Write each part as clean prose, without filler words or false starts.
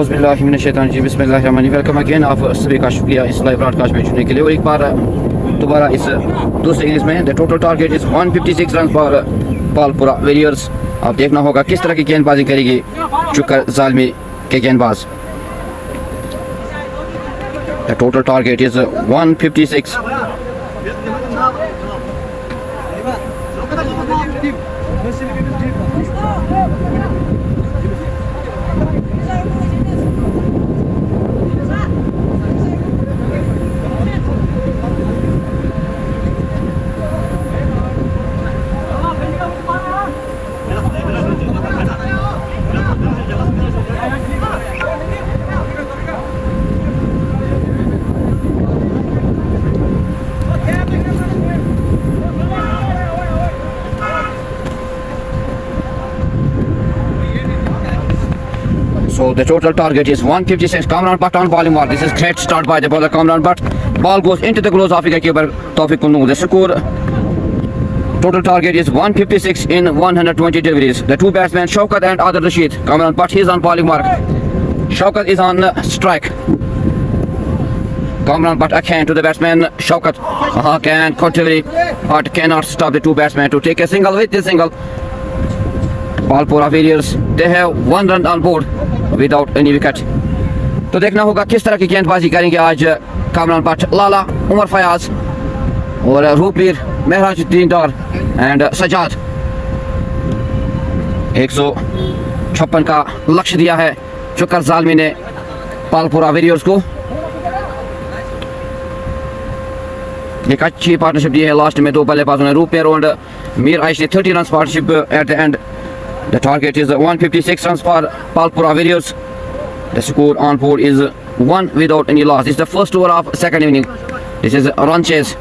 औज़ुबिल्लाहिमिनश्शैतानिर्रजीम बिस्मिल्लाहिर्रहमानिर्रहीम। Welcome again, आप सभी का शुक्रिया इस लाइव ब्रॉडकास्ट में जुड़ने के लिए और एक बार दोबारा इस दूसरे इनिंग्स में। The total target is 156 run for Palpura Warriors. आप देखना होगा किस तरह की गेंदबाजी करेगी चुकर ज़ालमी के गेंदबाज। The total target is 156। So the total target is 156. Kamran Butt on bowling mark. This is great start by the bowler Kamran Butt. Ball goes into the gloves of wicketkeeper Tawfiq Kunnu. The score total target is 156 in 120 deliveries. The two batsmen Shaukat and Adil Rashid. Kamran Butt is on bowling mark. Shaukat is on strike. Kamran Butt again to the batsman Shaukat. Can continually but cannot stop the two batsmen to take a single. With this single, Palpura Warriors they have one run on board without any wicket. तो देखना होगा किस तरह की गेंदबाजी करेंगे आज Kamran but, लाला, उमर फयाज और रूपवीर, महराजुद्दीन डार एंड सजाद। 156 का लक्ष्य दिया है चुकर ज़ालमी ने पालपुरा वॉरियर्स को। एक अच्छी पार्टनरशिप दी है लास्ट में दो बल्लेबाजों ने, रूपवीर और मीर आइश ने 30 run partnership at the end. The target is 156 runs for Palpura Warriors. The score on board is 1 without any loss. It's the first over of second inning. This is a run chase.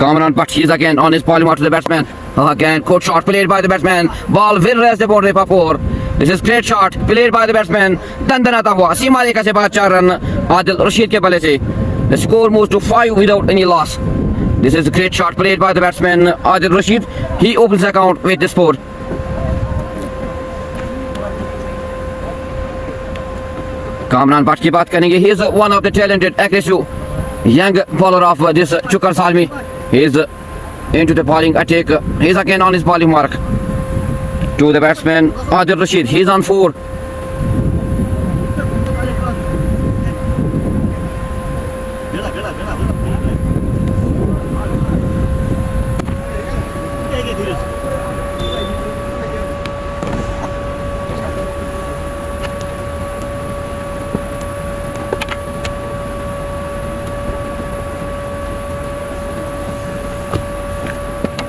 Kamran Butt is again on his bowling mark to the batsman. Again, good shot played by the batsman. Ball will raise the boundary for 4. This is great shot played by the batsman. दंदनाता हुआ सीमा रेखा से बाहर 4 run Adil Rashid के बल्ले से। The score moves to 5 without any loss. This is a great shot played by the batsman Adil Rashid. He opens the account with this score. Kamran Butt की बात करेंगे. He is one of the talented, aggressive young bowler of this Chukar Zalmi. He is into the bowling attack. He is again on his bowling mark to the batsman Adil Rashid. He is on 4.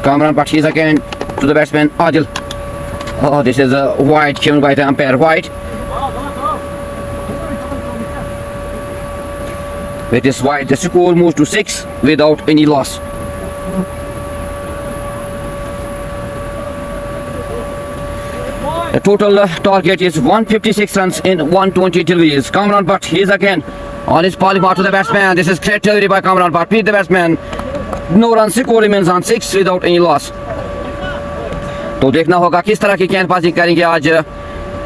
Kamran Butt is again to the batsman Adil. Oh, this is a wide given by the umpire. Wide. With this wide, the score moves to 6 without any loss. The total target is 156 runs in 120 deliveries. Kamran Butt, he is again on his bowling mark to the batsman. This is great delivery by Kamran Butt. Beat the batsman. No run, score remains on 6 without any loss. तो देखना होगा किस तरह की गेंदबाजी करेंगे आज।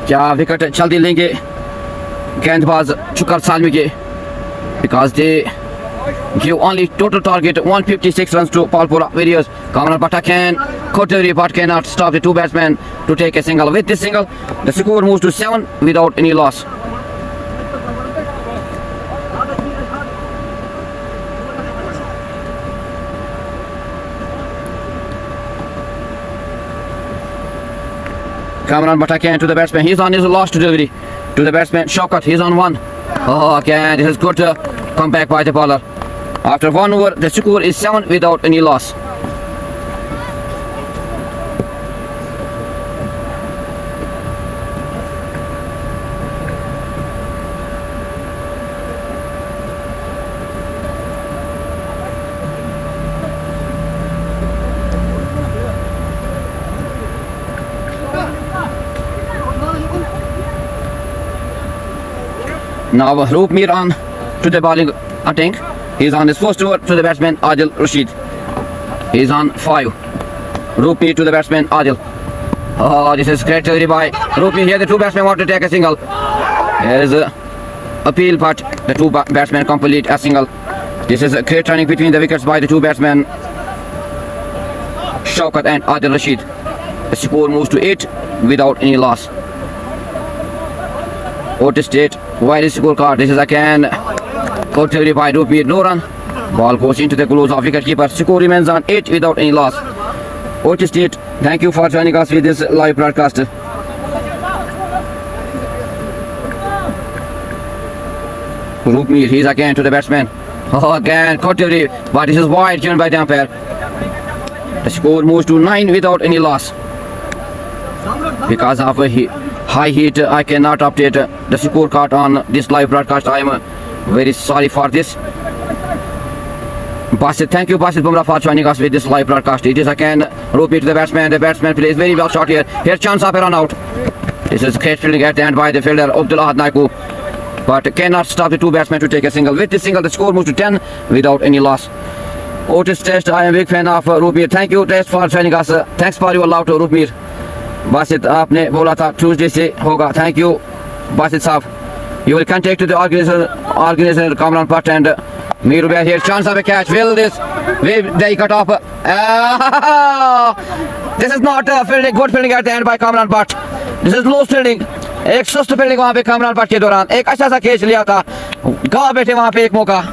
क्या विकेट जल्दी लेंगे गेंदबाज चुकर ज़ालमी के, because they give only total target 156 runs to Palpura Warriors. Kamran Butt can delivery but cannot stop the two batsmen to take a single. With this single, the score moves to 7 without any loss. Kamran Butt again to the batsman. He's on his last delivery to the batsman Shaukat. He's on 1. Oh, again, this is good comeback by the bowler. After 1 over, the score is 7 without any loss. Now Roopmeer on to the bowling attack. He's on his first over to the batsman Adil Rashid. He's on 5. Roopmeer to the batsman Adil. Oh, this is great delivery by Rupmi. Here the two batsmen want to take a single. Here is a appeal, but the two batsmen complete a single. This is a great running between the wickets by the two batsmen, Shaukat and Adil Rashid. The score moves to 8 without any loss. Otis State, wide scorecard. This is again good delivery by Rupmi. No run. Ball goes into the gloves of wicketkeeper. Score remains on 8 without any loss. Otis State, thank you for joining us with this live broadcast. Rupmi, he's again to the batsman. Oh, again, caught delivery, but this is wide given by the umpire. The score moves to 9 without any loss. Because of a high heat, I cannot update the scorecard on this live broadcast. I am very sorry for this. Basit, thank you Basit Bumrah for joining us with this live broadcast. It is again Rupmi to the batsman. The batsman plays very well shot here. Here chance of a run out. This is great fielding at the end by the fielder Abdullah Naiku, but cannot stop the two batsmen to take a single. With this single, the score moves to 10 without any loss. Otis Test, I am a big fan of Rupmi. Thank you Test for joining us. Thanks for your love to Rupmi. Basit, आपने बोला था Tuesday से होगा. Thank you Basit साहब. You will contact to the organizer Kamran Bhatt and Meeru Bhai. Here chance of a catch. Will they cut off? This is not fielding, good fielding at the end by Kamran Bhatt. This is loose fielding. एक सुस्त fielding वहां पे कामरान भट्ट के दौरान एक अच्छा सा catch लिया था. गा बैठे वहां पे एक मौका.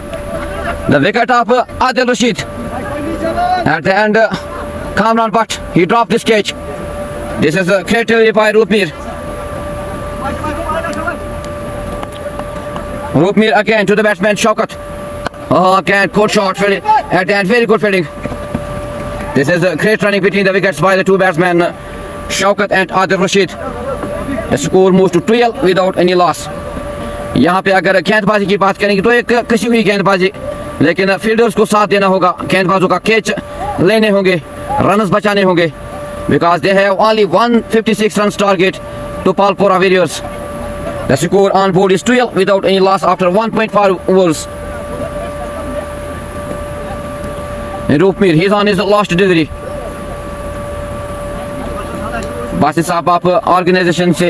The wicket of Adil Rashid. At the end, Kamran Bhatt, he dropped this catch. This is a great delivery by Rupmi. Rupmi again to the batsman Shaukat. Oh, again good shot fielding. At the end, very good fielding. This is a great running between the wickets by the two batsmen Shaukat and Adil Rashid. The score moves to 12 without any loss. यहाँ पे अगर गेंदबाजी की बात करेंगे तो एक कसी हुई गेंदबाजी, लेकिन फील्डर्स को साथ देना होगा. गेंदबाजों का कैच लेने होंगे, रन्स बचाने होंगे. Because they have only 156 runs target to Palpura Warriors. The score on board is 12 without any loss after 1.5 overs. Rupmi, he's on his last delivery. Basit साहब आप ऑर्गेनाइजेशन से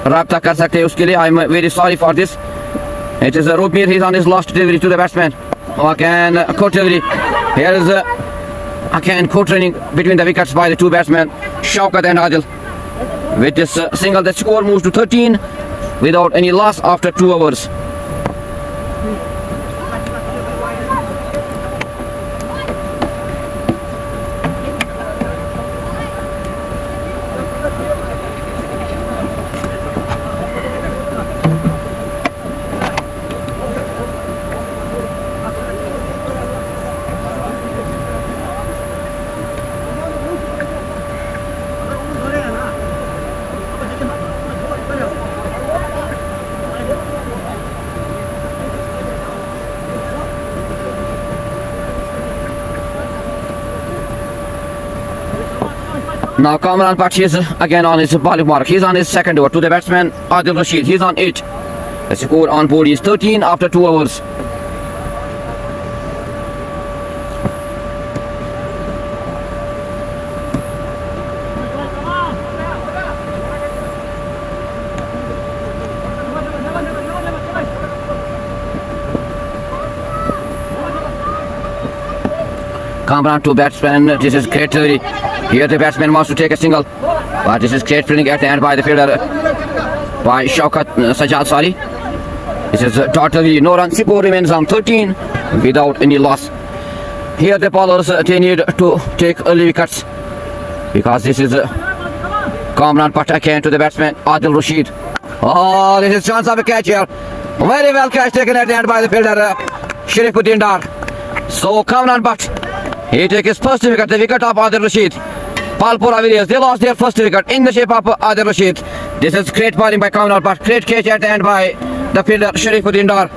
राब्ता कर सकते हैं उसके लिए. I am very sorry for this. It is Rupmi, he is on his last delivery to the batsman. Again court delivery. Here is again court running between the wickets by the two batsmen Shaukat and Adil. With this single, the score moves to 13 without any loss after 2 overs. Now Kamran Bhatt is again on his bowling mark. He's on his second over to the batsman Adil Rashid. He's on 8. The score on board is 13 after 2 overs. Kamran to batsman. This is great delivery. Here the batsman wants to take a single, but this is great fielding at the end by the fielder by Shaukat Sajjad. Sorry, this is totally no run. Score remains on 13 without any loss. Here the bowlers they need to take early wickets because this is Kamran Bhatt again to the batsman Adil Rashid. Oh, this is chance of a catch here. Very well catch taken at the end by the fielder Sharifuddin Dar. So Kamran Bhatt, he takes his first wicket, the wicket of Adil Rashid. Palpura Warriors, they lost their first wicket in the shape of Adil Rashid. This is great bowling by Kamran Bhatt. Great catch at the end by the fielder Sharifuddin Dar.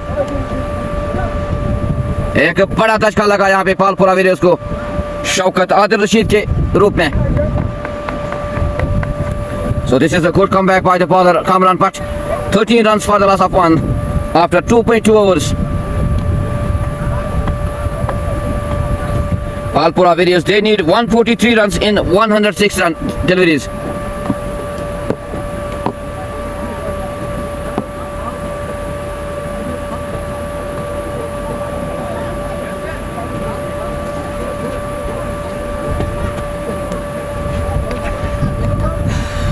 एक बड़ा धक्का लगा यहाँ पे पालपुरा Warriors को शौकत आदिल रशीद के रूप में. So this is a good comeback by the bowler Kamran Bhatt. 13 runs for the loss of 1 after 2.2 overs. Palpura Warriors, they need 143 runs in 106 run deliveries.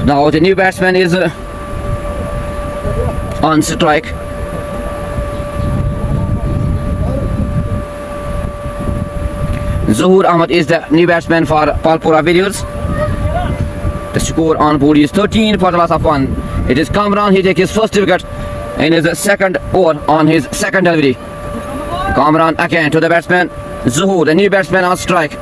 Now the new batsman is on strike. Zahoor Ahmed is the new batsman for Palpura Warriors. The score on board is 13 for the loss of 1. It is Kamran. He takes his first wicket in his second over on his second delivery. Kamran again to the batsman Zahoor, the new batsman on strike.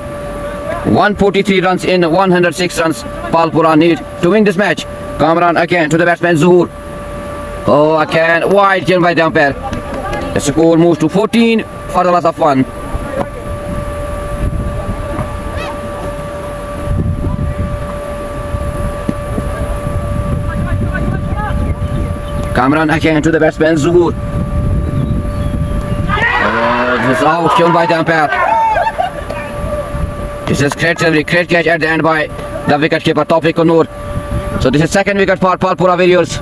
143 runs in 106 runs Palpura need to win this match. Kamran again to the batsman Zahoor. Oh, again wide kill by the umpire. The score moves to 14 for the loss of 1. Kamran again to the batsman Zahoor. This is out, killed by the umpire. This is great catch at the end by the wicketkeeper Tawfiq Noor. So this is second wicket for Palpura Warriors.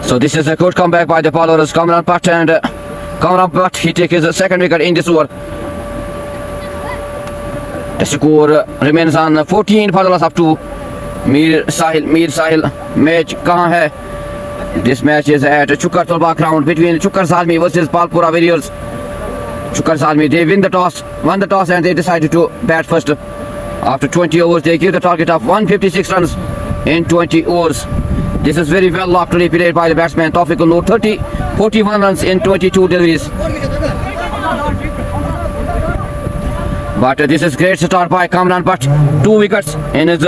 So this is a good comeback by the bowlers Kamran Butt, and Kamran Butt, he takes his second wicket in this over. The score remains on 14 for the loss of 2. Mir Sahil match kahan hai? This match is at Chukar Tulbagh ground between Chukar Zalmi versus Palpura Warriors. Chukar Zalmi, they won the toss and they decided to bat first. After 20 overs, they give the target of 156 runs in 20 overs. This is very well loftily played by the batsman Tawfiq Noor. 41 runs in 22 deliveries. But this is great start by Kamran Butt. 2 wickets in his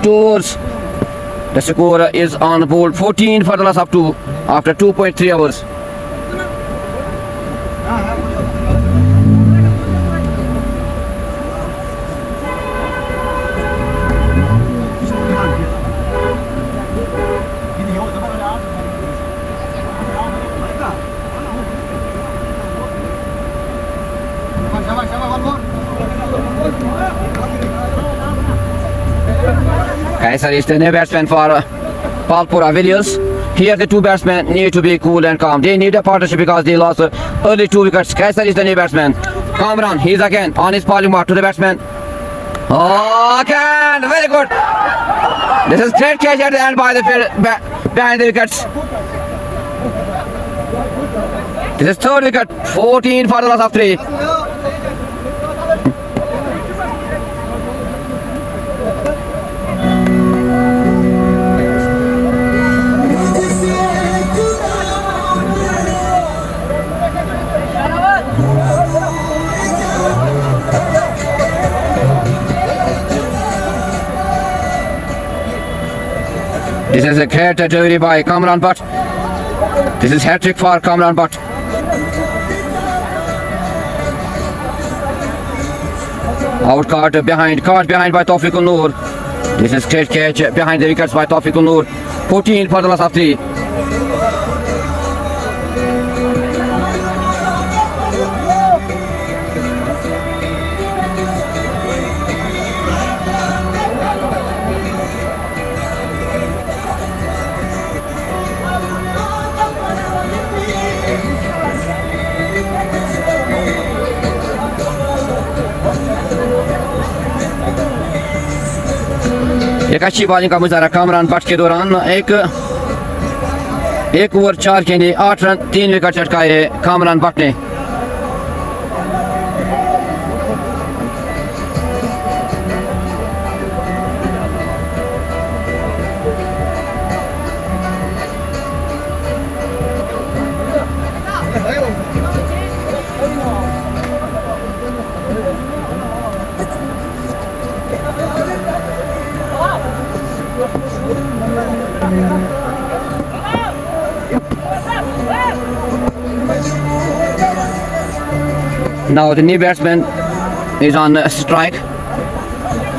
2 overs. The score is on board 14 for the loss of 2 after 2.3 hours. Kaisar is the new batsman for Palpura Warriors. Here the two batsmen need to be cool and calm. They need a partnership because they lost early 2 wickets. Kaisar is the new batsman. Kamran, he's again on his bowling mark to the batsman. Oh, again, very good. This is great catch at the end by the behind the wickets. This is third wicket, 14 for the loss of 3. This is a great delivery by Kamran Butt. This is hat-trick for Kamran Butt. Caught behind by Tawfiq Noor. This is great catch behind the wickets by Tawfiq Noor. 14 for the loss of 3. एक अच्छी bowling का मुजाहरा Kamran but के दौरान एक over 4 के लिए 8 run 3 wicket चटकाए Kamran but ने। Now the new batsman is on strike.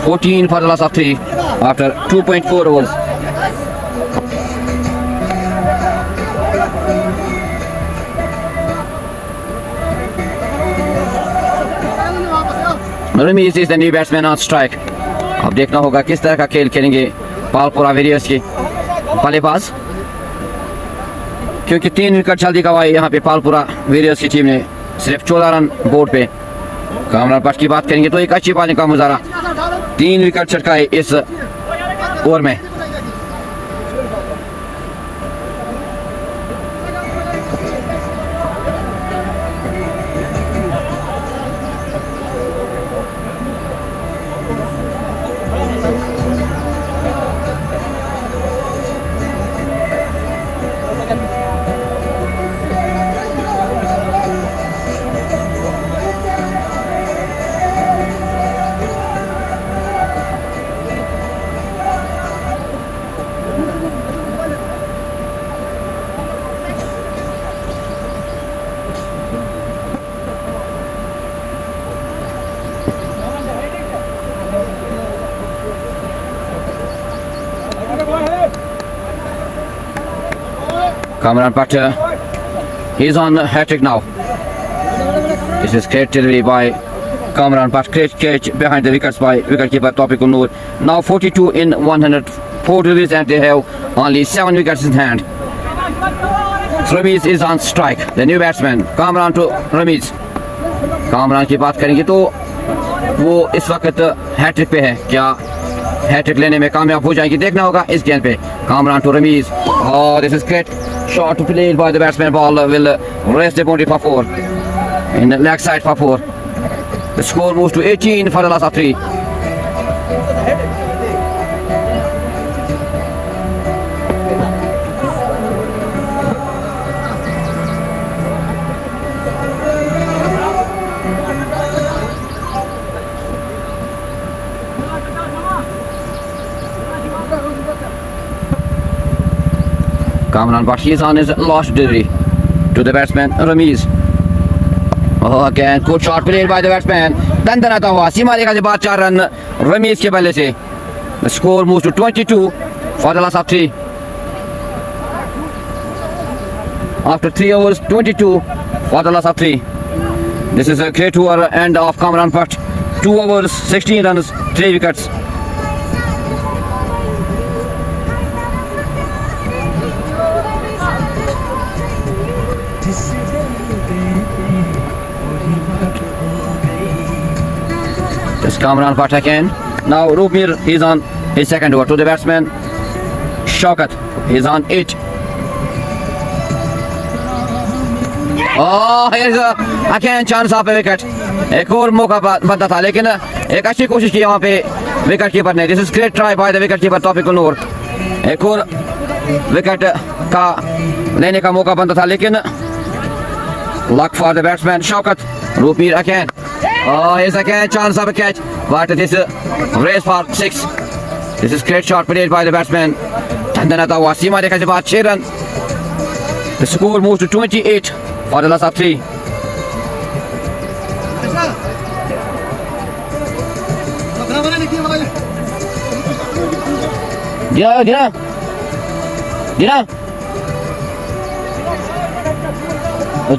14 for the loss of 3 after 2.4 overs. Ramiz is the new batsman on strike. अब देखना होगा किस तरह का खेल खेलेंगे पालपुरा वेरियर्स के बल्लेबाज। क्योंकि 3 विकेट जल्दी गवाए यहाँ पे पालपुरा वेरियर्स की टीम ने, सिर्फ 14 रन बोर्ड पे। कामरान भट्ट की बात करेंगे तो एक अच्छी बॉलिंग का मुजाहरा, 3 विकेट छटकाए इस ओवर में। Kamran Bhatt, he's on hat-trick now. This is great delivery by Kamran Bhatt. Great catch behind the wickets by wicketkeeper Tawfiq Noor. Now 42 in 104 deliveries and they have only 7 wickets in hand. Ramiz is on strike. The new batsman Kamran to Ramiz. Kamran की बात करेंगे तो वो इस वक्त hat trick पे है, क्या हैट्रिक लेने में कामयाब हो जाएंगे, देखना होगा इस गेंद पे। Kamran to Ramiz. Oh, this is great shot played by the batsman. Ball will raise the boundary for 4 in the leg side for 4. The score moves to 18 for the loss of 3. Kamran Bhatt, he is on his last delivery to the batsman Ramiz. Oh, again good shot played by the batsman. दंदनाता हुआ सीमा रेखा से बाद 4 run Ramiz के बल्ले से। The score moves to 22 for the loss of 3. After 3 overs, 22 for the loss of 3. This is a great over end of Kamran Bhatt. 2 overs, 16 runs, 3 wickets. Just Kamran Bhatt again. Now Rupmir is on his second over to the batsman Shaukat. He's on 8. Oh, here's again chance of a wicket. एक और मौका बनता था लेकिन एक अच्छी कोशिश की यहाँ पे विकेट कीपर ने. This is great try by the wicket keeper Tawfiq Noor. एक और विकेट का लेने का मौका बनता था लेकिन luck for the batsman Shaukat. Rupmir again. Oh, here's again chance of a catch, but this race for 6. This is great shot played by the batsman. Tandana हुआ सीमा रेखा से बाद 6 run. The score moves to 28 for the loss of 3.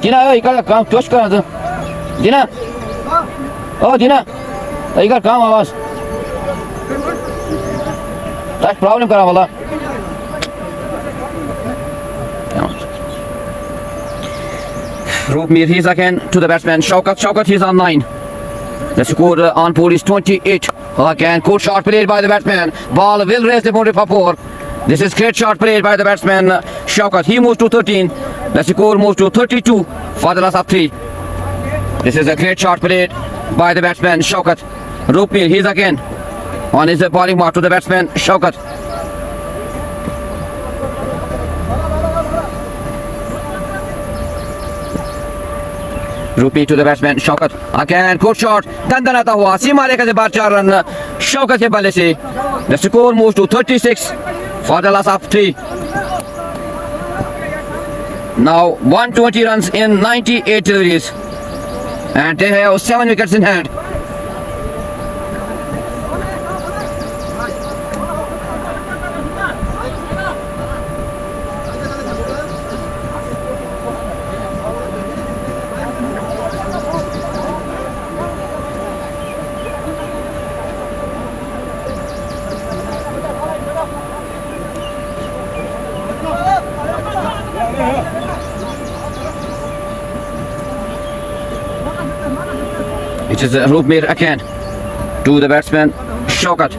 Dina, you gotta come to Dina. Oh, Dina, you gotta come, आवाज. That's problem करा वाला. Rupmir, he's again to the batsman Shaukat. Shaukat, he's on 9. The score on pool is 28. Again, good shot played by the batsman. Ball will raise the boundary for 4. This is great shot played by the batsman Shaukat. He moves to 13. The score moves to 32 for the loss of 3. This is a great shot played by the batsman Shaukat. Rupmir, he's again on his bowling mark to the batsman Shaukat. Rupmir to the batsman Shaukat. Again, good shot. दंदनाता हुआ सीमा रेखा से बाहर 4 run Shaukat के बल्ले से. The score moves to 36 for the loss of 3. Now 120 runs in 98 deliveries and they have 7 wickets in hand. It is Rupmir again to the batsman Shaukat.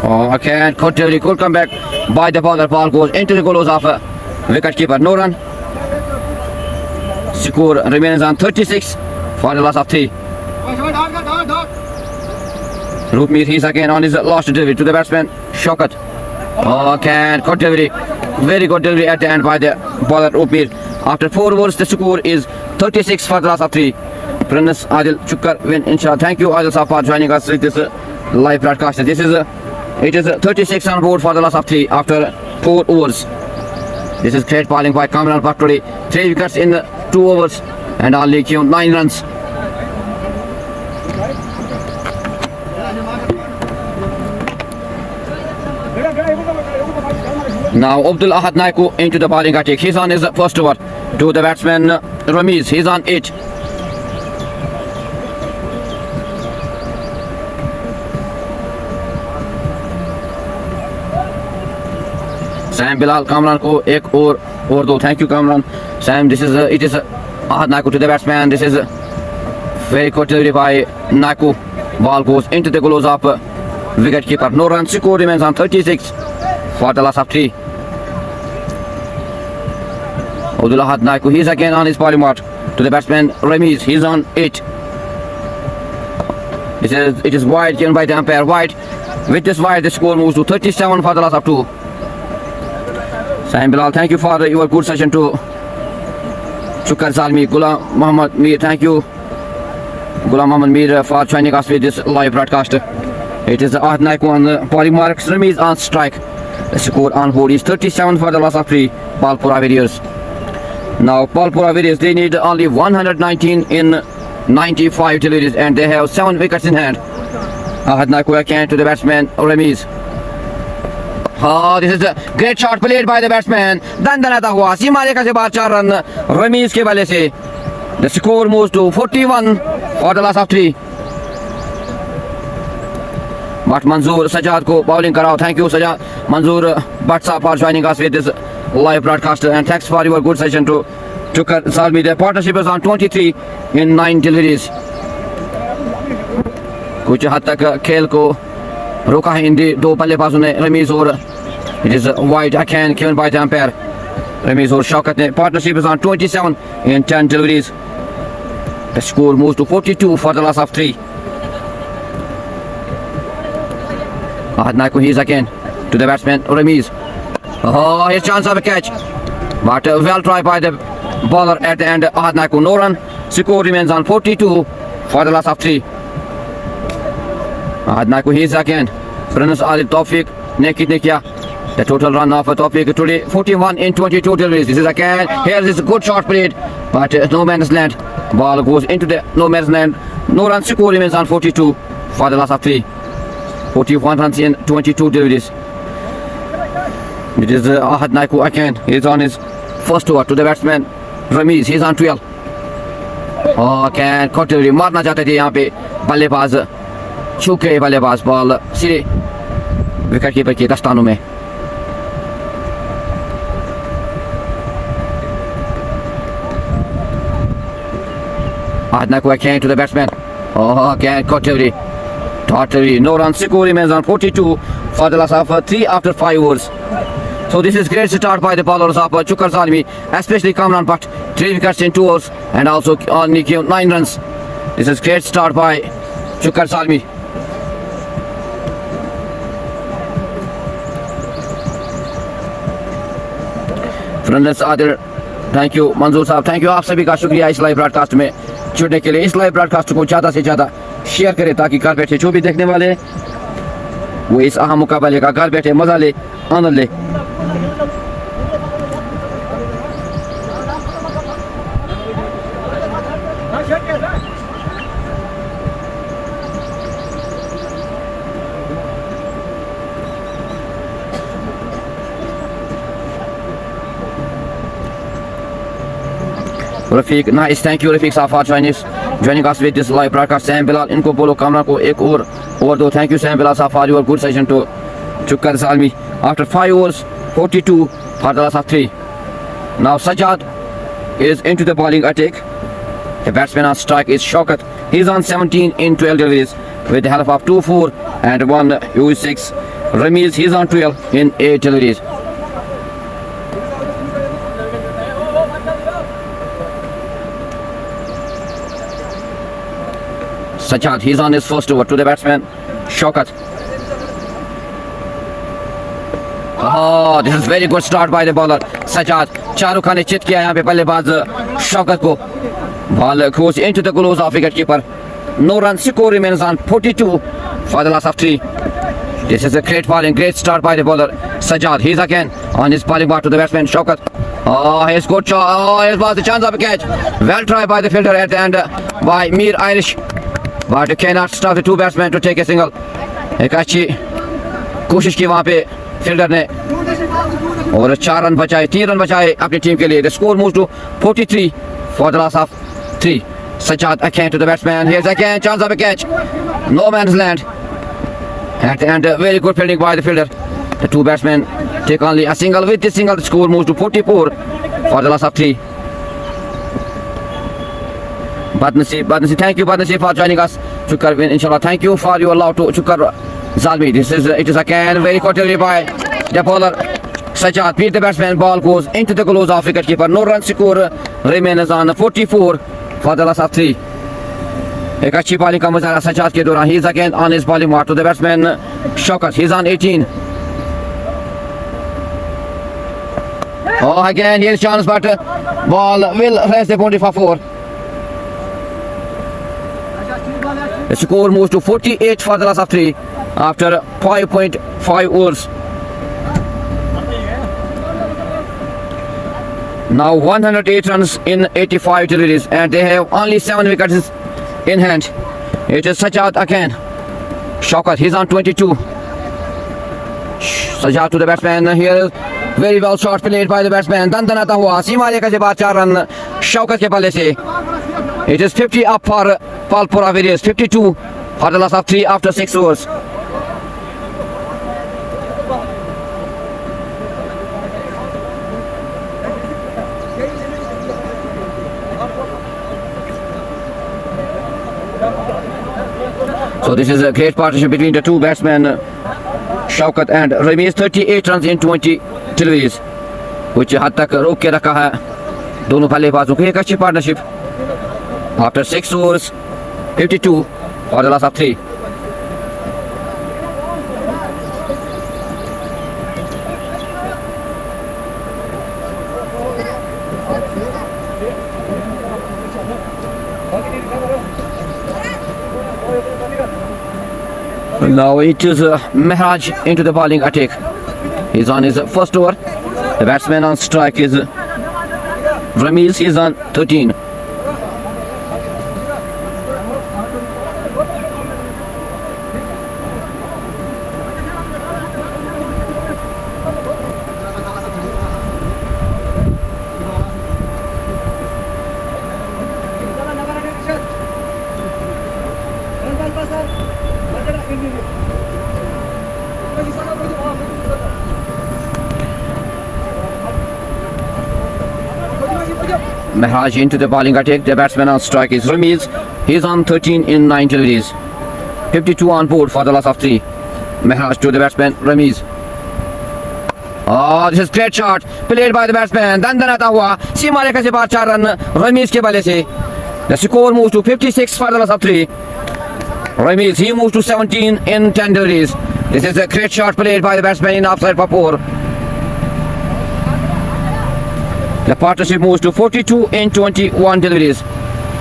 Oh, again, Kontaveri could come back by the bowler. Ball goes into the goals of wicket keeper. No run. Score remains on 36 for the loss of 3. Rupmir, he's again on his last delivery to the batsman Shaukat. Oh, again, Kontaveri. Very good delivery at the end by the bowler Rupmir. After 4 overs, the score is 36 for the loss of 3. Prince Adil Chukkar win, inshallah. Thank you, Adil Sahab, for joining us with this live broadcast. It is 36 on board for the loss of 3 after 4 overs. This is great bowling by Kamran Bhatt today. 3 wickets in 2 overs and only 9 runs. Now Abdul Ahad Naiku into the bowling attack. He's on his first over to the batsman Ramiz. He's on 8. Sam Bilal Kamran ko ek or do. Thank you Kamran. Sam, it is Ahad Naiku to the batsman. This is very good delivery by Naiku. Ball goes into the gloves of wicket keeper. No run. Score remains on 36 for the loss of 3. Abdul Ahad Naiku, he's again on his bowling mark to the batsman Ramiz. He's on 8. It is wide given by the umpire. Wide. With this wide, the score moves to 37 for the loss of 2. Sam Bilal, thank you for your good session to Chukkar Zalmi. Ghulam Muhammad Mir, thank you Ghulam Muhammad Mir for joining us with this live broadcast. It is Ahad Naiku on the bowling mark. Ramiz on strike. The score on board is 37 for the loss of 3. Palpura Warriors. Now Palpura Warriors, they need only 119 in 95 deliveries and they have 7 wickets in hand. Ahad Naiku again to the batsman Ramiz. Oh, this is a great shot played by the batsman. Dandanata hua. Seema rekha se baad 4 run Ramiz ke wale se. The score moves to 41 for the loss of 3. But Manzoor Sajjad ko bowling karao. Thank you Sajjad Manzoor Bhatt Sahab for joining us with this live broadcast and thanks for your good session to Chukkar Zalmi. The partnership is on 23 in 9 deliveries. कुछ हद तक खेल को रोका है इन 2 बल्लेबाजों ने रमीज और it is wide again given by the umpire. Ramiz or Shaukat ne partnership is on 27 in 10 deliveries. The score moves to 42 for the loss of 3. Ahad Naiku, he is again to the batsman Ramiz. Oh, his chance of a catch, but well tried by the bowler at the end. Ahad Naiku, no run. Score remains on 42 for the loss of 3. Ahad Naiku, he is again. Prince Adil Tawfiq ne kitne kiya? The total run of Tawfiq today 41 in 22 deliveries. This is again. Here is a good shot played, but no man's land. Ball goes into the no man's land. No run. Score remains on 42 for the loss of 3. 41 runs in 22 deliveries. It is Ahad Naiku again. He is on his first over to the batsman Ramiz. He is on 12. Oh, again Kontaveri मारना चाहते थे यहाँ पे बल्लेबाज चूके बल्लेबाज ball सीधे wicket keeper के दस्तानों में. Ahad Naiku again to the batsman. Oh, again Kontaveri. No run. Score remains on 42 for the loss of 3 after 5 overs. So this is great start by the bowlers of Chukkar Zalmi, especially Kamran Bhatt. 3 wickets in 2 overs and also only 9 runs. This is great start by Chukkar Zalmi. Friends Adil, thank you Manzoor साहब, thank you. आप सभी का शुक्रिया इस live broadcast में जुड़ने के लिए. इस लाइव ब्रॉडकास्ट को ज़्यादा से ज़्यादा शेयर करें ताकि घर बैठे जो भी देखने वाले वो इस अहम मुकाबले का घर बैठे मजा ले, आनंद ले. Rafiq, nice, thank you Rafiq Sahab for joining us with this live broadcast. Sam Bilal, इनको बोलो Kamran को एक और दो. Thank you Sam Bilal Sahab for your good session to Chukkar Zalmi. After 5 overs, 42 for the loss of 3. Now Sajjad is into the bowling attack The batsman on strike is Shaukat. He's on 17 in 12 deliveries with the help of 2-4 and 1 U6. Ramiz, he's on 12 in 8 deliveries. Sajjad, he's on his first over to the batsman Shaukat. Oh, this is very good start by the bowler Sajjad. Shahrukh Khan ने चित किया यहाँ पे बल्लेबाज शौकत को. Ball goes into the gloves of wicketkeeper. No run score remains on 42 for the loss of 3. This is a great bowling, great start by the bowler Sajjad. He's again on his bowling bar to the batsman Shaukat. Oh, he's good shot. Oh, here's was the chance of a catch. Well tried by the fielder at the end by Mir Irish, but cannot stop the two batsmen to take a single. एक अच्छी कोशिश की वहाँ पे fielder ने और 4 run बचाए, 3 run बचाए अपनी टीम के लिए. The score moves to 43 for the loss of 3. Sajjad again to the batsman. Here's again chance of a catch. No man's land. At the end, very good fielding by the fielder. The two batsmen take only a single. With this single, the score moves to 44 for the loss of 3. Badnasib, thank you Badnasib for joining us. Chukar win, inshallah. Thank you for your love to Chukar Zalmi. It is again very good delivery by the bowler Sajjad. Beat the batsman. Ball goes into the gloves of wicketkeeper. No run score remains on 44 for the loss of 3. एक अच्छी bowling का मुजाहरा सज्जाद के दौरान. He is again on his bowling mark to the batsman Shaukat. He's on 18. Oh, again here's chance, but ball will raise the boundary for 4. The score moves to 48 for the loss of 3 after 5.5 overs. Now 108 runs in 85 deliveries and they have only 7 wickets in hand. It is Sajjad again. Shaukat, he's on 22. Sajjad to the batsman. Here, very well shot played by the batsman. दंदनाता हुआ सीमा रेखा से बाद 4 run Shaukat के बल्ले से. It is 50 up for Palpura Villiers. 52 for the loss of 3 after 6 overs. So this is a great partnership between the two batsmen Shaukat and Ramiz. 38 runs in 20 deliveries, which हद तक रोक के रखा है दोनों बल्लेबाजों की. एक अच्छी partnership. After 6 overs, 52 for the loss of 3. Now it is Mehraj into the bowling attack. He's on his first over. The batsman on strike is Ramiz. He's on 13. Mehraj into the bowling attack. The batsman on strike is Ramiz. He's on 13 in 9 deliveries. 52 on board for the loss of 3. Mehraj to the batsman Ramiz. Oh, this is great shot played by the batsman. दंदनाता हुआ सीमा रेखा से बाद 4 run Ramiz के बल्ले से. The score moves to 56 for the loss of 3. Ramiz, he moves to 17 in 10 deliveries. This is a great shot played by the batsman in offside for 4. The partnership moves to 42 in 21 deliveries.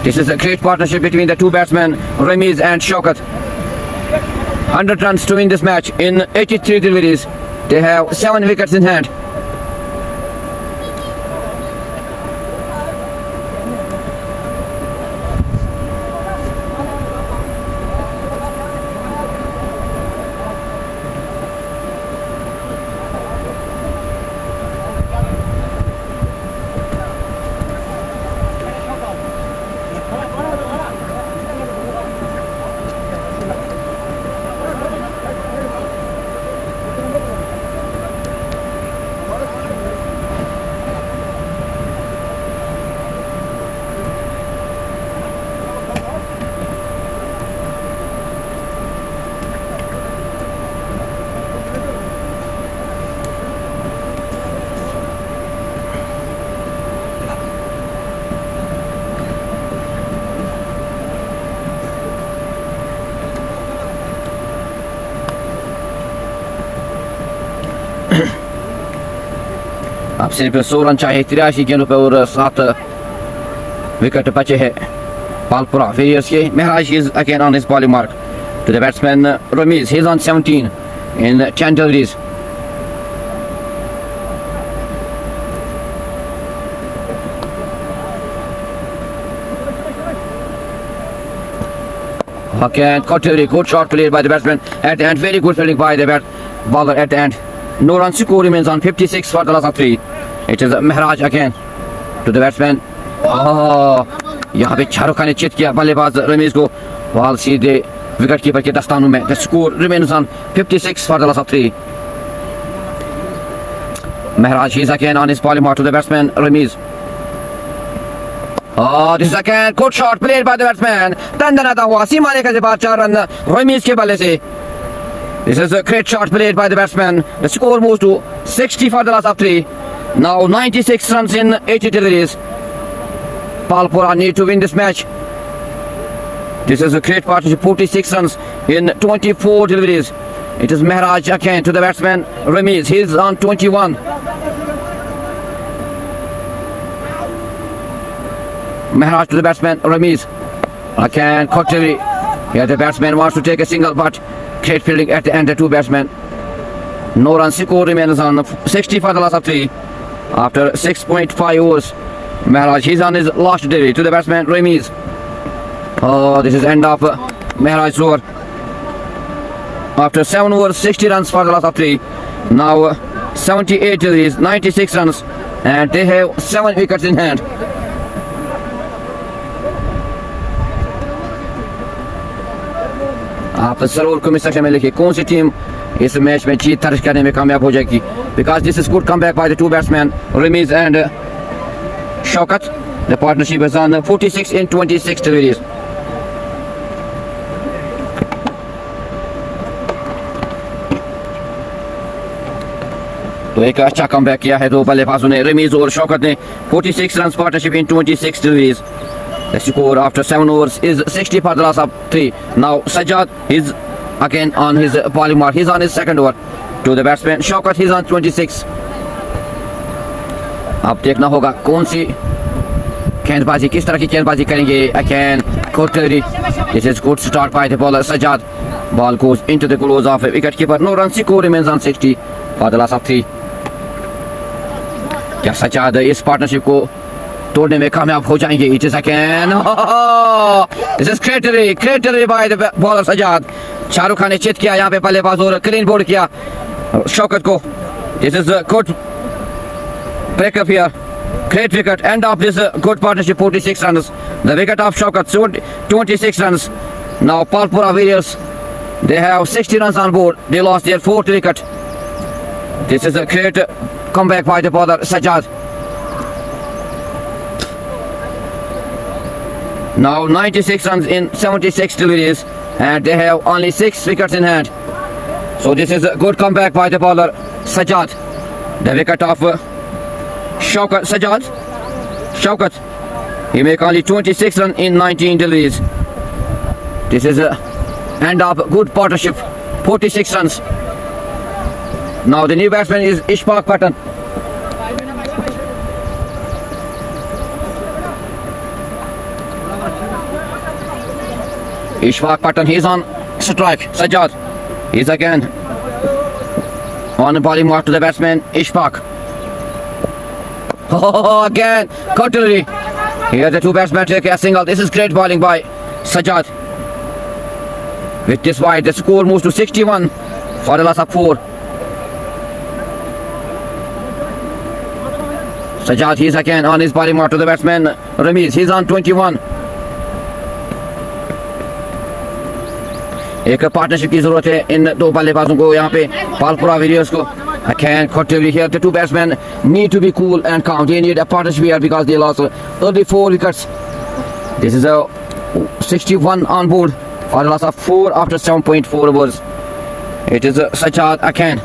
This is a great partnership between the two batsmen Ramiz and Shaukat. 100 runs to win this match in 83 deliveries. They have 7 wickets in hand. अब सिर्फ 100 run चाहिए 83 गेंदों पे और 7 wicket बचे हैं पालपुरा warriors के. Mehraj is again on his bowling mark to the batsman Ramiz. He's on 17 in 10 deliveries. Again, Koturi, good shot played by the batsman at the end. Very good fielding by the bowler at the end. No run score remains on 56 for the last of 3. It is Mehraj again to the batsman. यहाँ पे शाहरुख खान ने चित किया बल्लेबाज रमीज को. Ball सीधे wicket keeper के दस्तानों में. The score remains on 56 for the last of 3. Mehraj is again on his bowling mark to the batsman Ramiz. This is again good shot played by the batsman. दंदनाता हुआ सीमा रेखा से बाहर 4 run Ramiz के बल्ले से. This is a great shot played by the batsman. The score moves to 60 for the last of 3. Now 96 runs in 80 deliveries. Palpura need to win this match. This is a great partnership, 46 runs in 24 deliveries. It is Mehraj again to the batsman Ramiz. He's on 21. Mehraj to the batsman Ramiz. Again Koturi. Here the batsman wants to take a single, but great fielding at the end. The two batsmen. No run score remains on 60 for the last of 3. After 6.5 overs. Mehraj, he's on his last delivery to the batsman Ramiz. This is end of Mehraj's over. After 7 overs, 60 runs for the last of 3. Now 78 deliveries, 96 runs, and they have 7 wickets in hand. आप जरूर comment section में लिखिए कौन सी team इस match में जीत दर्ज करने में कामयाब हो जाएगी. Because this is good comeback by the two batsmen Ramiz and Shaukat. The partnership is on 46 in 26 deliveries. तो एक अच्छा कमबैक किया है दो बल्लेबाजों ने रमीज और शौकत ने. 46 run partnership in 26 deliveries. The score after 7 overs is 60 for the last of 3. Now Sajjad is again on his bowling mark. He's on his second over to the batsman Shaukat. He's on 26. अब देखना होगा कौन सी गेंदबाजी किस तरह की गेंदबाजी करेंगे. Again Koturi. This is good start by the bowler Sajjad. Ball goes into the gloves of a wicket keeper. No run score remains on 60 for the last of 3. क्या सजाद इस पार्टनरशिप को तोड़ने में कामयाब हो जाएंगे. It is again. This is great delivery by the bowler Sajjad. Shahrukh Khan ने चित किया यहाँ पे बल्लेबाज और क्लीन बोल्ड किया शौकत को. This is a good breakup here. Great wicket. End of this good partnership, 46 runs. The wicket of Shaukat, 26 runs. Now Palpura Warriors, they have 60 runs on board. They lost their 4th wicket. This is a great comeback by the bowler Sajjad. Now 96 runs in 76 deliveries, and they have only 6 wickets in hand. So this is a good comeback by the bowler Sajjad. The wicket of Shaukat. Shaukat, he make only 26 runs in 19 deliveries. This is a end of good partnership, 46 runs. Now the new batsman is Ishfaq Pathan. Ishfaq Pathan, he's on strike. Sajjad, he's again on the bowling mark to the batsman Ishfaq. Again Koturi. Here the two batsmen take a single. This is great bowling by Sajjad. With this wide, the score moves to 61 for the last of 4. Sajjad, he's again on his bowling mark to the batsman Ramiz. He's on 21. एक partnership की जरूरत है इन दो बल्लेबाजों को यहाँ पे पालपुरा warriors को. Again Koturi here. The two batsmen need to be cool and calm. They need a partnership here because they lost only 4 wickets. This is a 61 on board for the loss of 4 after 7.4 overs. It is Sajjad again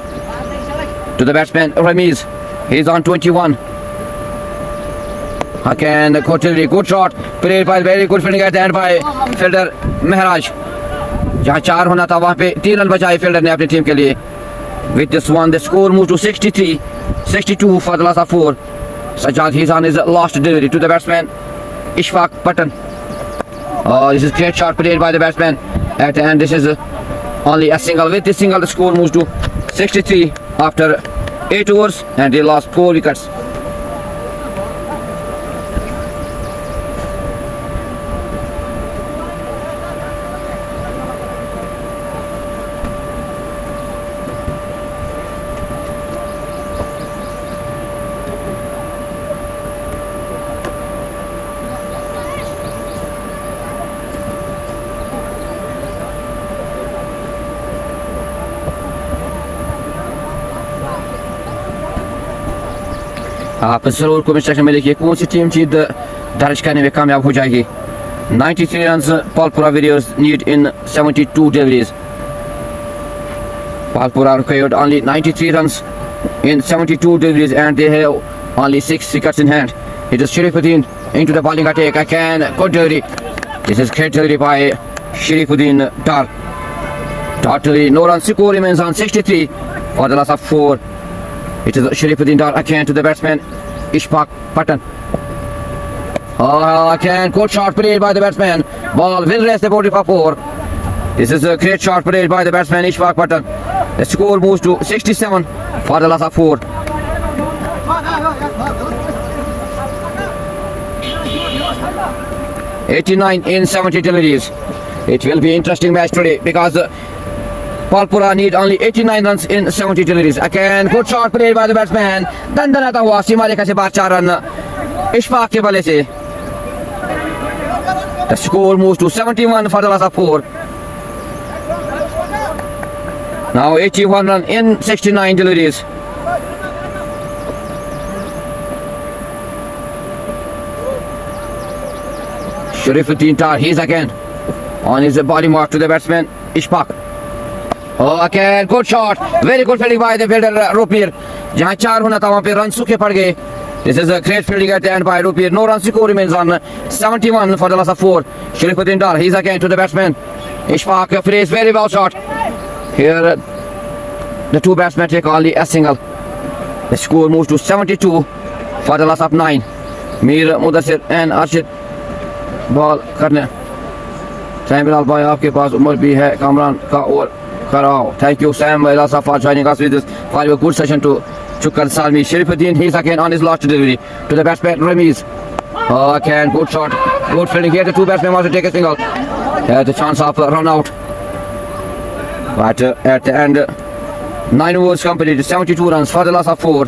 to the batsman Ramiz. He's on 21. Again Koturi, good shot played by very good fielding at the end by fielder Mehraj. जहाँ 4 होना था वहाँ पे 3 run बचाए fielder ने अपनी team के लिए. With this one, the score moved to 62 for the loss of 4. Sajjad, he's on his last delivery to the batsman, Ishfaq Pathan. Oh, this is great shot played by the batsman. At the end, this is only a single. With this single, the score moves to 63 after 8 overs, and they lost 4 wickets. आप जरूर comment section में लिखिए कौन सी team जीत दर्ज करने में कामयाब हो जाएगी. 93 runs Palpura Warriors need in 72 deliveries. Palpura required only 93 runs in 72 deliveries and they have only 6 wickets in hand. It is Sharifuddin into the bowling attack. Good delivery. This is great delivery by Sharifuddin Dar. Totally no runs. Score remains on 63 for the loss of 4. It is Sharifuddin Dar again to the batsman Ishfaq Pathan. Oh, again, good shot played by the batsman. Ball will rest the body for 4. This is a great shot played by the batsman Ishfaq Pathan. The score moves to 67 for the loss of 4. '89 in 70 deliveries. It will be interesting match today because Palpura need only 89 runs in 70 deliveries. Again, good shot played by the batsman. दंदनाता हुआ सीमा रेखा से बाहर 4 run Ishfaq के बल्ले से. The score moves to 71 for the loss of 4. Now 81 run in 69 deliveries. Sharifuddin Dar, he's again on his body mark to the batsman Ishfaq. Oh, again, good shot. Very good fielding by the fielder Rupir. जहाँ 4 होना था वहाँ पे run सूखे पड़ गए. This is a great fielding at the end by Rupir. No run score remains on 71 for the loss of 4. Sharifuddin Dar, he's again to the batsman Ishfaq. Plays very well shot. Here the two batsmen take only a single. The score moves to 72 for the loss of 9. Mir Mudassir and Arshid ball करने. Sam Bilal भाई आपके पास उम्र भी है कामरान का और कराओ. Thank you Sam Elasa for joining us with this for a good session to Chukar Salmi. Sharifuddin, he's again on his last delivery to the batsman Ramiz. Oh, again, good shot, good fielding here. The two batsmen want to take a single. Has the chance of a run out. But at the end, 9 overs completed, 72 runs for the loss of 4.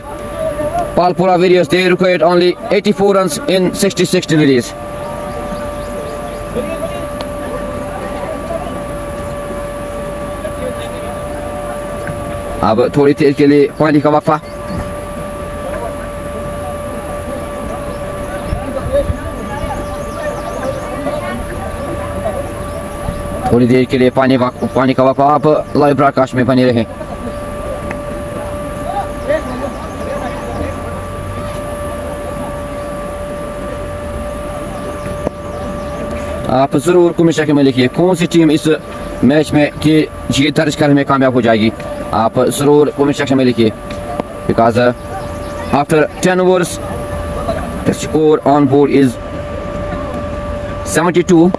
Palpura Warriors, they required only 84 runs in 66 deliveries. अब थोड़ी देर के लिए पानी का वक्फा. थोड़ी देर के लिए पानी का वक्फा. आप लाइव ब्रॉडकास्ट में बने रहें. आप जरूर कमेंट सेक्शन में लिखिए कौन सी टीम इस मैच में की जीत दर्ज करने में कामयाब हो जाएगी. आप जरूर कमेंट सेक्शन में लिखिए because after 10 overs the score on board is 72.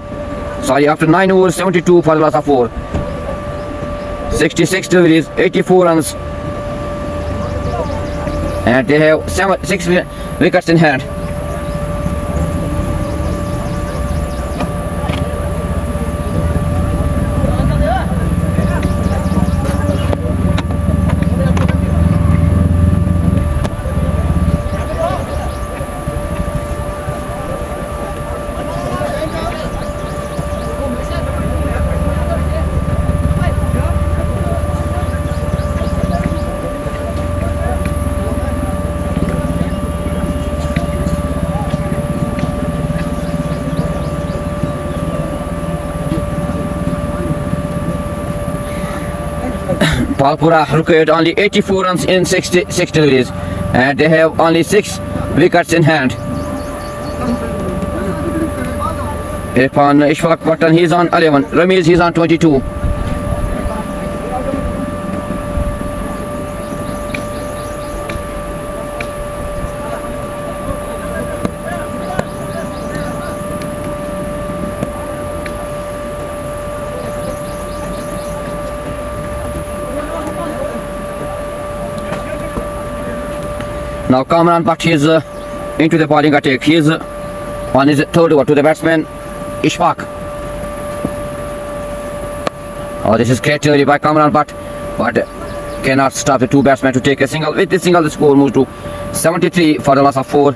Sorry, after 9 overs 72 for the loss of 4. 66 deliveries, 84 runs, and they have 6 wickets in hand. Palpura required only 84 runs in 66 deliveries and they have only 6 wickets in hand. Irfan Ishfaq Pathan, he's on 11. Ramiz, he's on 22. Now Kamran Bhatt is into the bowling attack. He is on his third over to the batsman Ishfaq. Oh, this is great delivery by Kamran Bhatt, but cannot stop the two batsmen to take a single. With the single, the score moves to 73 for the loss of 4.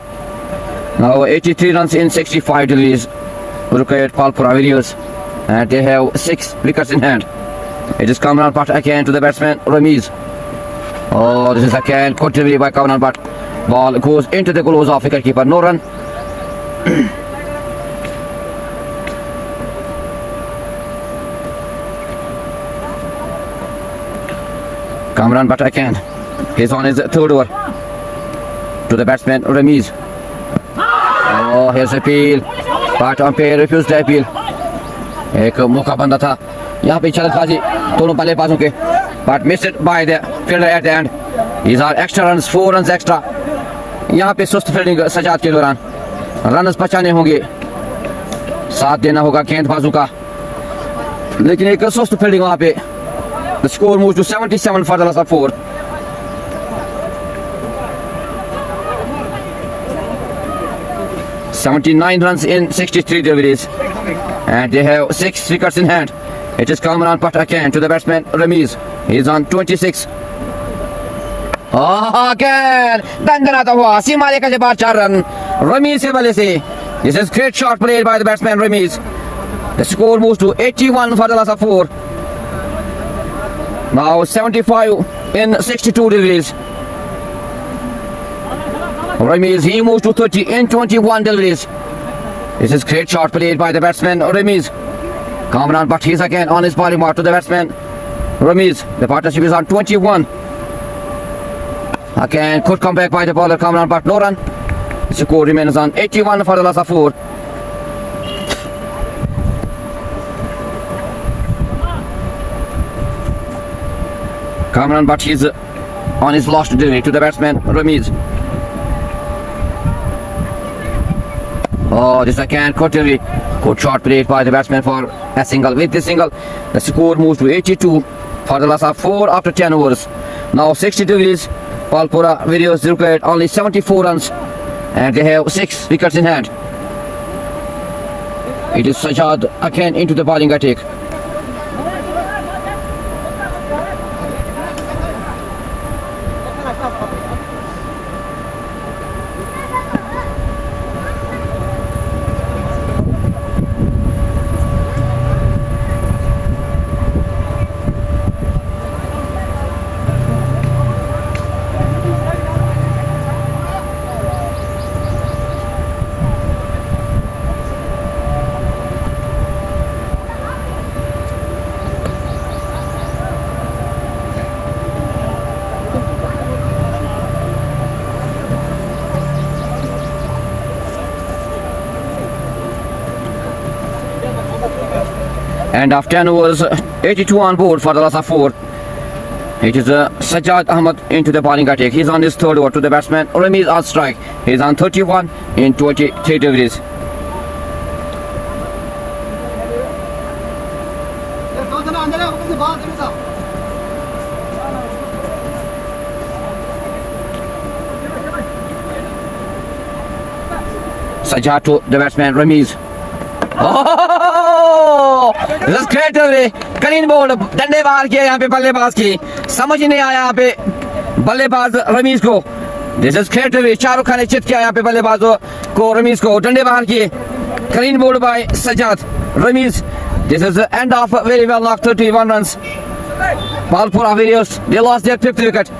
Now 83 runs in 65 deliveries required for Villiers, and they have 6 wickets in hand. It is Kamran Bhatt again to the batsman Ramiz. Oh, this is again good delivery by Kamran Bhatt. Ball goes into the gloves of wicketkeeper Noran. Kamran Bhatt again. He's on his third over to the batsman Ramiz. Oh, here's appeal, but umpire refused the appeal. एक मौका बंदा था यहाँ पे चलतबाजी दोनों बल्लेबाजों के, but missed by the fielder at the end. These are extra runs, 4 runs extra. यहाँ पे सुस्त फील्डिंग सजाद के दौरान रन्स बचाने होंगे, साथ देना होगा गेंदबाजों का, लेकिन एक सुस्त फील्डिंग वहाँ पे. The score moves to 77 for the loss of 4. (79 runs in 63 deliveries, and they have 6 wickets in hand. It is Kamran Bhatt again to the batsman Ramiz. He is on 26. Oh, again दंदनाता हुआ सीमा लेकर बाहर 4 run Ramiz से बल्ले से. This is great shot played by the batsman Ramiz. The score moves to 81 for the loss of 4. Now 75 in 62 deliveries. Ramiz, he moves to 30 in 21 deliveries. This is great shot played by the batsman Ramiz. Kamran Bhatt is again on his bowling mark to the batsman Ramiz. The partnership is on 21. Again, good comeback by the bowler Kamran Bhatt. No run. The score remains on 81 for the loss of 4. Kamran Bhatt is on his last delivery to the batsman Ramiz. Oh, this again good delivery. Good shot played by the batsman for a single. With this single, the score moves to 82 for the loss of 4 after 10 overs. Now 60 deliveries. Palpura Villiers required only 74 runs, and they have 6 wickets in hand. It is Sajad again into the bowling attack. And after 10 overs, 82 on board for the loss of 4. It is Sajjad Ahmed into the bowling attack. He's on his third over to the batsman Ramiz on strike. He's on 31 in 23 deliveries. Sajjad to the batsman Ramiz. Oh, this is great delivery. Clean ball. डंडे बाहर किए यहाँ पे बल्लेबाज की, समझ ही नहीं आया यहाँ पे बल्लेबाज रमीज को. This is great delivery. Shahrukh Khan ने चित किया यहाँ पे बल्लेबाजों को, रमीज को डंडे बाहर किए. Clean ball by Sajjad Ramiz. This is the end of a very well knocked 31 runs. Palpura Villiers, they lost their 5th wicket.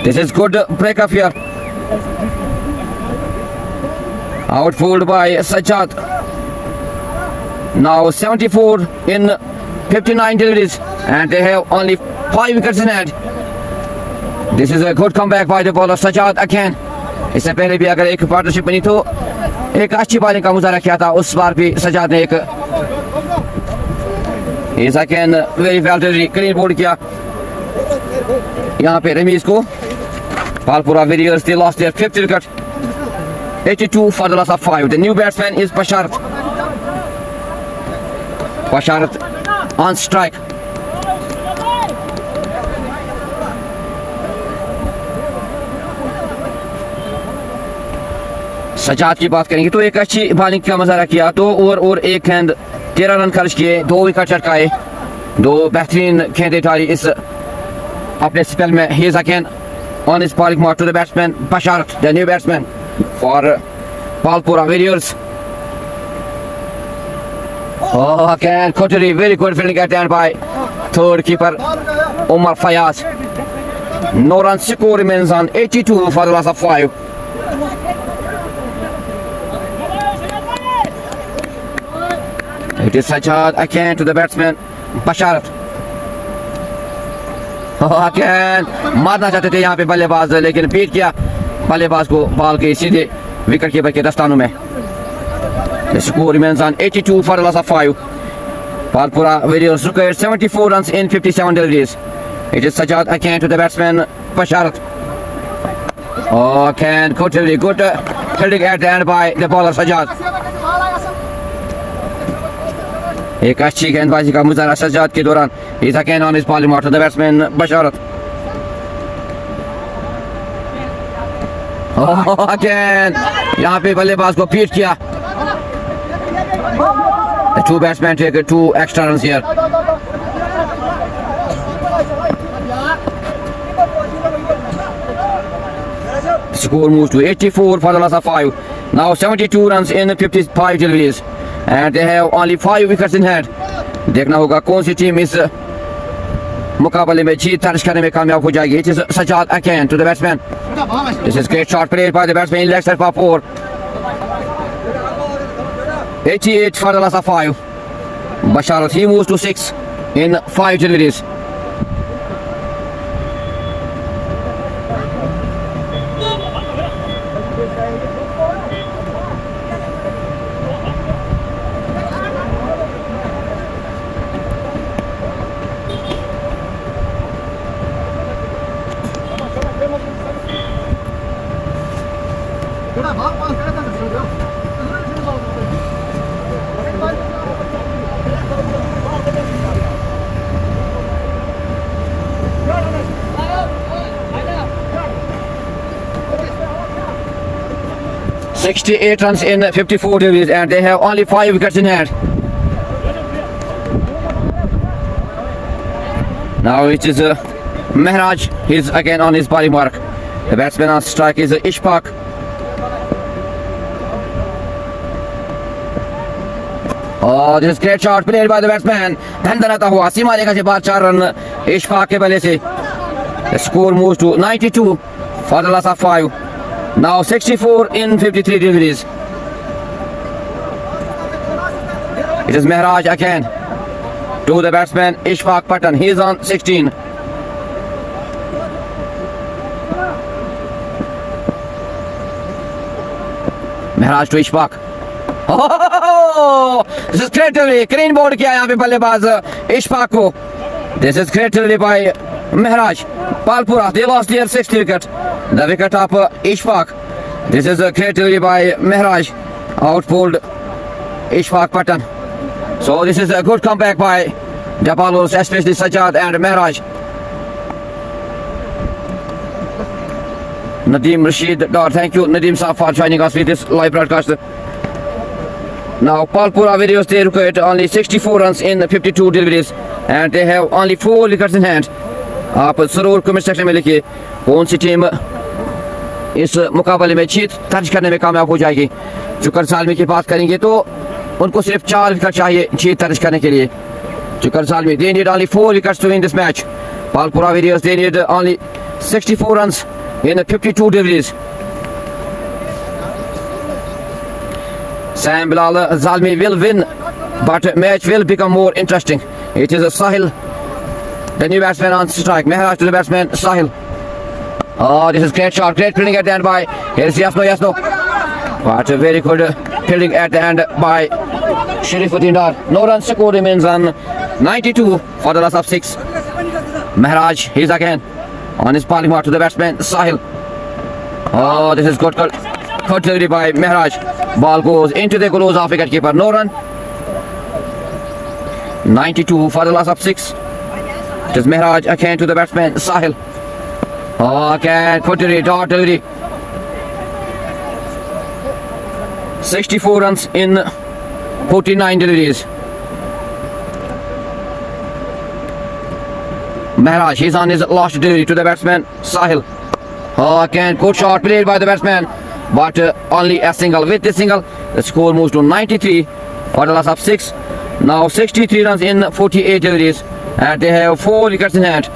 This is good break up here. Outfield by Sajjad. Now 74 in 59 deliveries, and they have only 5 wickets in hand. This is a good comeback by the bowler Sajjad again. इससे पहले भी अगर एक partnership बनी तो एक अच्छी bowling का मुजाहरा किया था, उस बार भी सजाद ने एक इस again very well delivery clean bowled किया यहाँ पे रमीज को. Palpura Villiers, they lost their 5th wicket. 82 for the loss of 5. The new batsman is Basharat. Basharat on strike. Sajjad की बात करेंगे तो एक अच्छी बॉलिंग का मुजाहरा किया, 2 ओवर और 1 गेंद 13 रन खर्च किए, 2 विकेट चटकाए, 2 बेहतरीन गेंदें डाली इस अपने स्पेल में. He is again on his bowling mark to the batsman Basharat, the new batsman for Palpura Warriors. Oh, again Kotari, very good fielding at the end by third keeper Omar Fayaz. No runs score remains on 82 for the loss of 5. It is Sajjad again to the batsman Basharat. Again मारना चाहते थे यहाँ पे बल्लेबाज, लेकिन beat किया बल्लेबाज को बॉल के सीधे विकेट कीपर के दस्तानों में. The score remains on 82 for the loss of 5. Palpura Warriors required 74 runs in 57 deliveries. It is Sajjad again to the batsman Basharat. Oh, again Kotari, good fielding at the end by the bowler Sajjad. एक अच्छी गेंदबाजी का मुजाहरा सज्जाद के दौरान. He's again on his bowling mark to the batsman Basharat. Oh, again यहाँ पे बल्लेबाज को बीट किया. The two batsmen take 2 extra runs here. Score moves to 84 for the loss of 5. Now 72 runs in 55 deliveries. And they have only 5 wickets in hand. देखना होगा कौन सी team इस मुकाबले में जीत दर्ज करने में कामयाब हो जाएगी. It is Sajjad again to the batsman. This is great shot played by the batsman in leg side for 4. 88 for the loss of 5. Basharat, he moves to 6 in 5 deliveries. "68 runs in 54 deliveries, and they have only 5 wickets in hand." Now it is Mehraj. He's again on his bowling mark. The batsman on strike is Ishfaq. Oh, this is great shot played by the batsman. धंधनाता हुआ सीमा रेखा से बाहर 4 run Ishfaq के बल्ले से. The score moves to 92 for the loss of 5. Now 64 in 53 deliveries. It is Mehraj again to the batsman Ishfaq Pathan. He is on 16. Mehraj to Ishfaq. Oh, this is great delivery. Clean board किया यहाँ पे बल्लेबाज इशफाक को. This is great delivery by Mehraj. Palpura, they lost their 6th wicket. The wicket of Ishfaq. This is a great delivery by Mehraj. Outpulled Ishfaq Pathan. So this is a good comeback by the bowlers, especially Sajjad and Mehraj. Nadeem Rashid Dar, thank you Nadeem Saab for joining us with this live broadcast. Now Palpura Warriors, they required only 64 runs in 52 deliveries, and they have only 4 wickets in hand. आप जरूर comment section में लिखिए कौन सी team इस मुकाबले में जीत दर्ज करने में कामयाब हो जाएगी. जुकर सालमी की बात करेंगे तो उनको सिर्फ 4 विकेट चाहिए जीत दर्ज करने के लिए. Zucker Salmi, they need only 4 wickets to win this match. Palpura Warriors, they need only 64 runs in 52 deliveries. Sam Bilal Zalmi will win, but match will become more interesting. It is Sahil, the new batsman on strike. Mehraj to the batsman Sahil. Oh, this is great shot, great fielding at the end by, here is Yasno. But a very good fielding at the end by Sharifuddin Dar. No runs score remains on 92 for the loss of 6. Mehraj, he's again on his bowling mark to the batsman Sahil. Oh, this is good delivery by Mehraj. Ball goes into the gloves of wicket keeper. No run. 92 for the loss of 6. It is Mehraj again to the batsman Sahil. Oh, again, dot delivery. 64 runs in 49 deliveries. Maharaj, he's on his last delivery to the batsman Sahil. Again, good shot played by the batsman, but only a single. With this single, the score moves to 93 for the loss of 6. Now 63 runs in 48 deliveries, and they have 4 wickets in hand.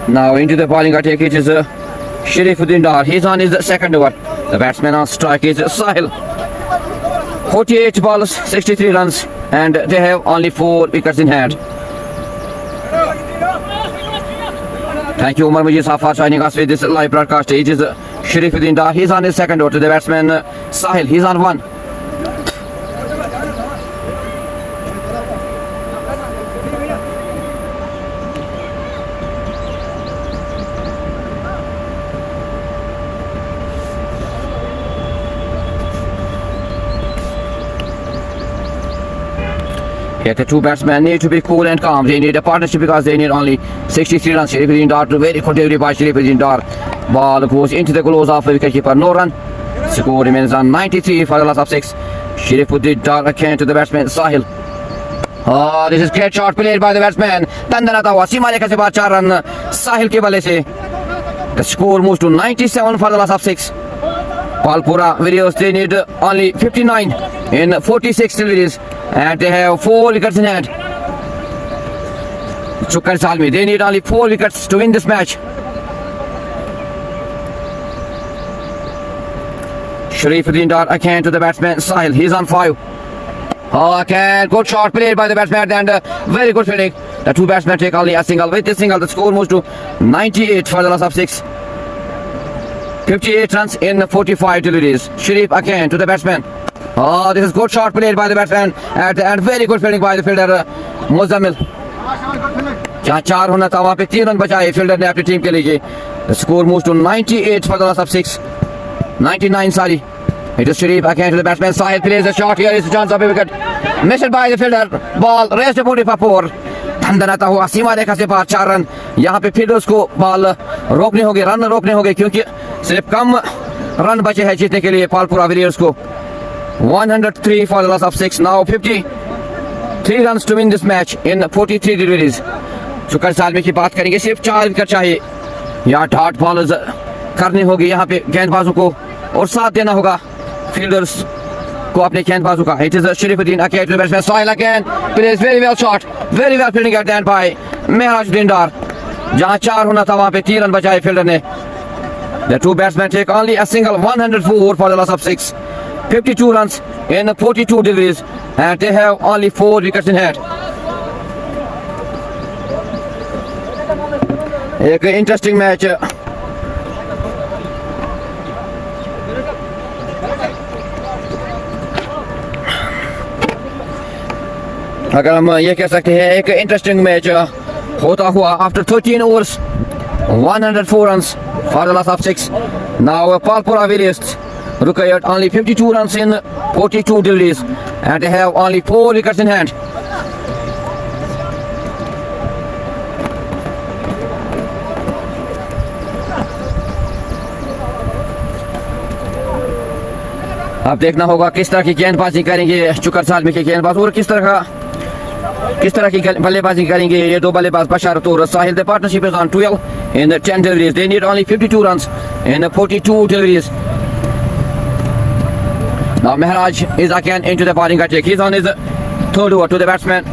Now into the bowling attack, it is Sharifuddin Dar. He's on his second over. The batsman on strike is Sahil. 48 balls, 63 runs, and they have only 4 wickets in hand. Thank you, Umar Majid Sahab, for joining us with this live broadcast. It is Sharifuddin Dar. He's on his second over to the batsman Sahil. He's on 1. Here the two batsmen need to be cool and calm. They need a partnership because they need only 63 runs. Sharifuddin Dar to very good delivery by Sharifuddin Dar. Ball goes into the gloves of the wicketkeeper. No run. Score remains on 93 for the loss of 6. Sharifuddin Dar again to the batsman Sahil. This is great shot played by the batsman. Tandanata hua सीमा रेखा से बाहर 4 run साहिल के बल्ले से. The score moves to 97 for the loss of 6. Palpura Warriors, they need only 59 in 46 deliveries, and they have 4 wickets in hand. Chukar Salmi, they need only 4 wickets to win this match. Sharifuddin Dar again to the batsman Sahil. He's on 5. Again, good shot played by the batsman and very good fielding. The two batsmen take only a single. With this single, the score moves to 98 for the loss of 6. 58 runs in 45 deliveries. Sharif again to the batsman. This is good shot played by the batsman and very good fielding by the fielder Muzammil. जहाँ 4 होना था वहाँ पे 3 run बचाए fielder ने अपनी team के लिए. The score moves to 98 for the loss of 6. 99 sorry. It is Sharif again to the batsman. Sahil plays a shot. Here is a chance of a wicket. Missed by the fielder. Ball raised to for 4. धंधनाता हुआ सीमा रेखा से बाहर 4 run. यहाँ पे fielders को ball रोकने होंगे, run रोकने होंगे क्योंकि सिर्फ कम रन बचे हैं जीतने के लिए पालपुरा वॉरियर्स को. 103 for the loss of 6. Now 53 runs to win this match in 43 deliveries. शुक्र सालमी की बात करेंगे, सिर्फ 4 विकेट चाहिए. यहाँ डॉट बॉलर्स करनी होगी यहाँ पे गेंदबाजों को और साथ देना होगा फील्डर्स को अपने गेंदबाजों का. It is Sharifuddin again to the batsman. Sahil again plays very well shot, very well fielding at the end by Mehrajuddin Dar. जहाँ 4 होना था वहाँ पे 3 रन बचाए फील्डर ने. The two batsmen take only a single. 104 for the loss of 6. 52 runs in 42 deliveries, and they have only 4 wickets in hand. एक interesting match अगर हम ये कह सकते हैं, एक इंटरेस्टिंग मैच होता हुआ after 13 overs 104 runs for the loss of 6. Now Palpura Warriors required only 52 runs in 42 deliveries, and they have only 4 wickets in hand. अब देखना होगा किस तरह की गेंदबाजी करेंगे शुक्र सालमी के गेंदबाज और किस तरह की बल्लेबाजी करेंगे ये दो बल्लेबाज बशारत और साहिल. The partnership is on 12 in 10 deliveries. They need only 52 runs in 42 deliveries. Now Mehraj is again into the bowling attack. He's on his third over to the batsman.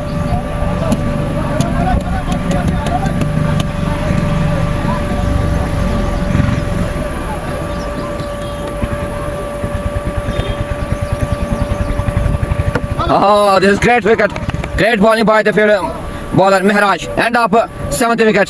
This is great wicket. Great bowling by the fielder bowler Mehraj. And up 7th wicket.